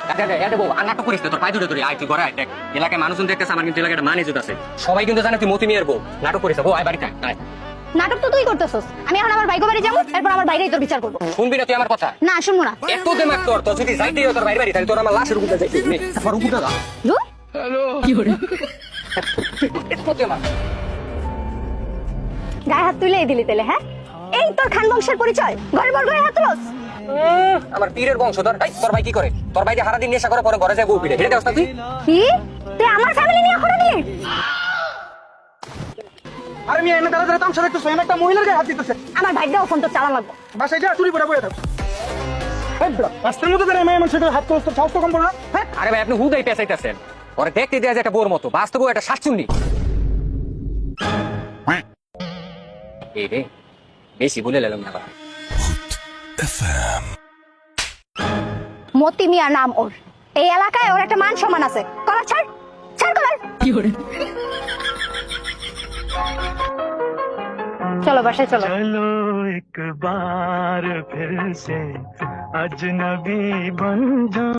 নাটক করিস না, তোর পায়ে ধরে ধরে আয়, তুই ঘরে আয়। দেখ, এলাকায় মানুষজন দেখতেছে, আমার কিন্তু এলাকায় মান ইজ্জত আছে। সবাই কিন্তু জানে তুই মতি মিয়ার বউ। নাটক করিস না, বউ আয় বাড়িতে আয়। নাটক তো তুই করতেছস। আমি এখন আমার বাইক বাড়ি যাবো, এরপর আমার বাইরেই তোর বিচার করবো। শুনবি না তুই আমার কথা? না, শুনবো না। এত দেমাগ তোর, তোর যদি যাইতে হয় তোর বাইরে বাড়ি, তাহলে তোর আমার লাশের উপরে যাইতে হবে। আমার উপরে যা। ধুর, এত দেমাগ। গায়ে হাত তুলেই দিলি তেলে, হ্যাঁ? এই তোর খান বংশের পরিচয়, ঘরের বর গায়ে হাত তুলস? আমার পীরের বংশধর। এই, তোর ভাই কি করে? তোর ভাই যে সারাদিন নেশা করে, পরে ঘরে যায় বউ পিড়ে। এটা দেখ তুই। কি তুই আমার ফ্যামিলি নিয়ে করে দিলি? আরে মিয়া এনে দাঁড়া দাঁড়া তামসা দেখতেছো, এনে একটা মহিলার গায়ে হাত দিতেছে। আমার ভাইটাও ফোন তো চালা লাগবো। বাসায় যা চুরি করে বয়ে থাকো। রাস্তার মধ্যে দাঁড়িয়ে মেয়ে মানুষের গায়ে হাত তুলছ, সাহস তো কম না? হ্যাঁ, আরে ভাই, আপনি হুদাই পেঁচাইতেছেন। ওরে দেখতে দেয়া যায় একটা বোর মতো, বাস্তবে একটা শাকচুন্নি। এই রে, বেশি বলে লেলাম না আবার। মতি মিয়া নাম ওর। এই এলাকায় ওর একটা মান সম্মান আছে। কলার ছাড়, ছাড় কলার। চলো বাসায় চলো। चलो एक बार फिर से अजनबी बन जा।